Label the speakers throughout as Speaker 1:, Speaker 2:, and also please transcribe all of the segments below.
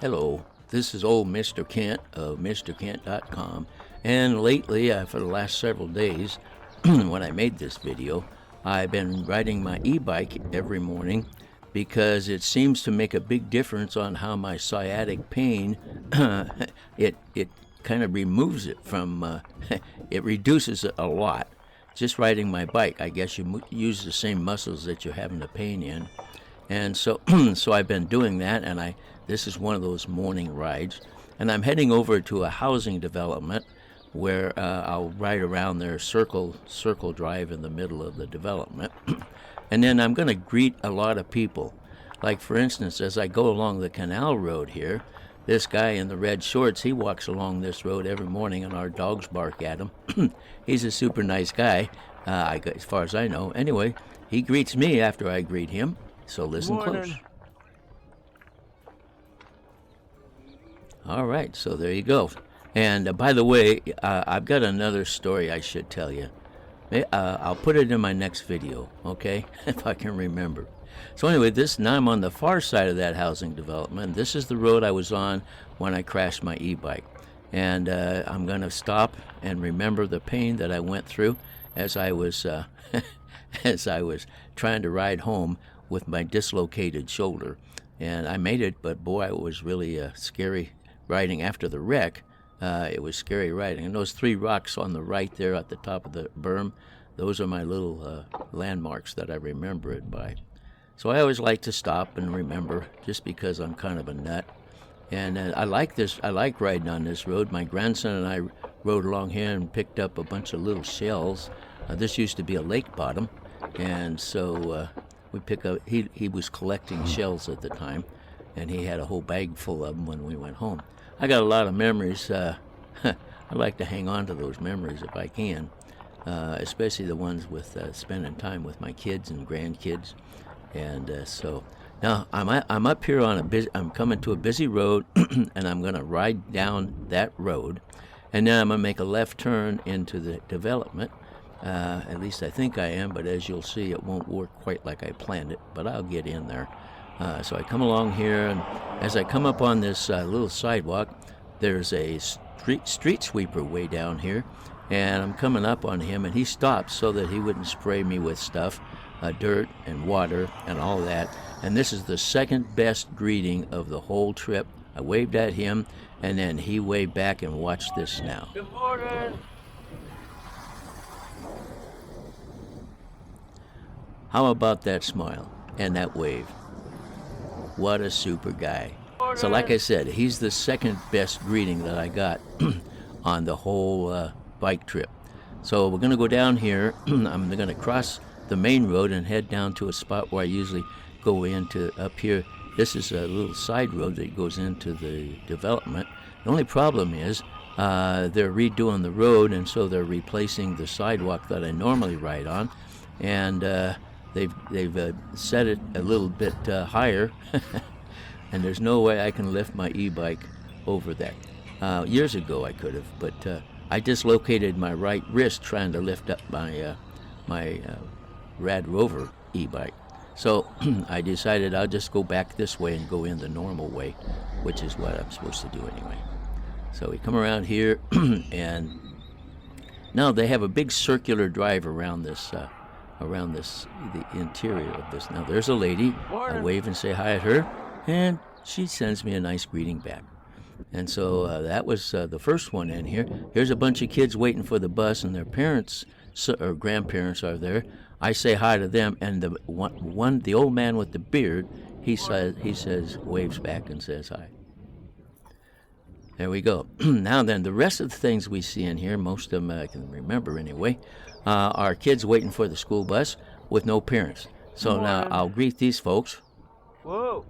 Speaker 1: Hello, this is old Mr. Kent of MrKent.com, and lately, for the last several days, when I made this video, I've been riding my e-bike every morning because it seems to make a big difference on how my sciatic pain, it kind of removes it from, it reduces it a lot. Just riding my bike, I guess you use the same muscles that you're having the pain in. And so, so I've been doing that, and this is one of those morning rides, and I'm heading over to a housing development where I'll ride around their circle drive in the middle of the development, and then I'm going to greet a lot of people. Like for instance, as I go along the canal road here, this guy in the red shorts, he walks along this road every morning, and our dogs bark at him. He's a super nice guy, as far as I know. Anyway, he greets me after I greet him. So listen close. All right, so there you go. And by the way, I've got another story I should tell you. I'll put it in my next video, okay, if I can remember. So anyway, now I'm on the far side of that housing development. This is the road I was on when I crashed my e-bike. And I'm going to stop and remember the pain that I went through as I was, as I was trying to ride home with my dislocated shoulder. And I made it, but boy, it was really scary riding after the wreck. It was scary riding. And those 3 rocks on the right there at the top of the berm, those are my little landmarks that I remember it by. So I always like to stop and remember, just because I'm kind of a nut. And I like riding on this road. My grandson and I rode along here and picked up a bunch of little shells. This used to be a lake bottom, and so we pick up. He was collecting shells at the time, and he had a whole bag full of them when we went home. I got a lot of memories. I like to hang on to those memories if I can, especially the ones with spending time with my kids and grandkids. And so now I'm up here on I'm coming to a busy road, and I'm going to ride down that road, and then I'm going to make a left turn into the development. At least I think I am, but as you'll see, it won't work quite like I planned it, but I'll get in there. So I come along here, and as I come up on this little sidewalk, there's a street sweeper way down here, and I'm coming up on him, and he stops so that he wouldn't spray me with stuff, dirt and water and all that. And this is the second best greeting of the whole trip. I waved at him, and then he waved back, and watch this now.
Speaker 2: Good morning.
Speaker 1: How about that smile and that wave? What a super guy. So like I said, he's the second best greeting that I got on the whole bike trip. So we're going to go down here. I'm going to cross the main road and head down to a spot where I usually go into up here. This is a little side road that goes into the development. The only problem is they're redoing the road, and so they're replacing the sidewalk that I normally ride on. And they've set it a little bit higher, and there's no way I can lift my e-bike over that. Years ago I could have, but I dislocated my right wrist trying to lift up my Rad Rover e-bike. So I decided I'll just go back this way and go in the normal way, which is what I'm supposed to do anyway. So we come around here, and now they have a big circular drive around this, the interior of this. Now there's a lady. I wave and say hi at her, and she sends me a nice greeting back. And so that was the first one in here. Here's a bunch of kids waiting for the bus, and their parents or grandparents are there. I say hi to them, and the old man with the beard, he says, waves back and says hi. There we go. Now then, the rest of the things we see in here, most of them I can remember anyway, are kids waiting for the school bus with no parents. So now I'll greet these folks.
Speaker 2: Whoa.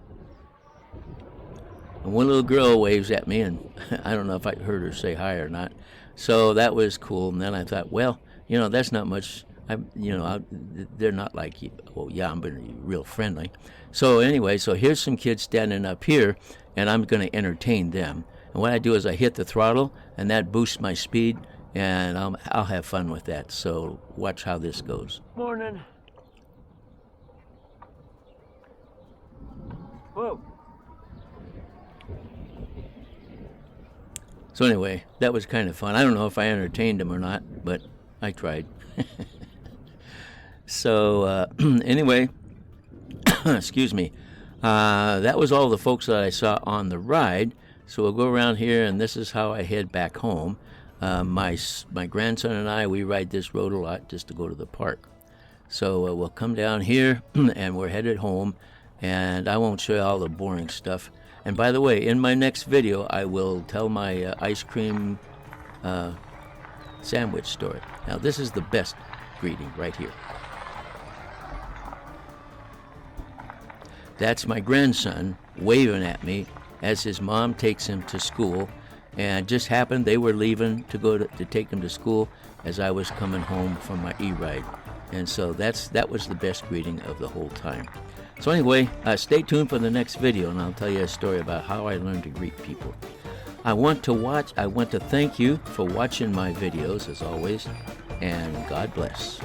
Speaker 1: And one little girl waves at me, and I don't know if I heard her say hi or not. So that was cool. And then I thought, well, that's not much. They're not like, well, yeah, I'm being real friendly. So anyway, so here's some kids standing up here, and I'm going to entertain them. And what I do is I hit the throttle, and that boosts my speed, and I'll have fun with that. So watch how this goes.
Speaker 2: Morning. Whoa.
Speaker 1: So anyway, that was kind of fun. I don't know if I entertained him or not, but I tried. So anyway, excuse me. That was all the folks that I saw on the ride. So we'll go around here, and this is how I head back home. My grandson and I, we ride this road a lot just to go to the park. So we'll come down here, and we're headed home. And I won't show you all the boring stuff. And by the way, in my next video, I will tell my ice cream sandwich story. Now, this is the best greeting right here. That's my grandson waving at me as his mom takes him to school. And it just happened they were leaving to go to take him to school as I was coming home from my e-ride. And so that was the best greeting of the whole time. So anyway, stay tuned for the next video, and I'll tell you a story about how I learned to greet people. I want to thank you for watching my videos, as always, and God bless.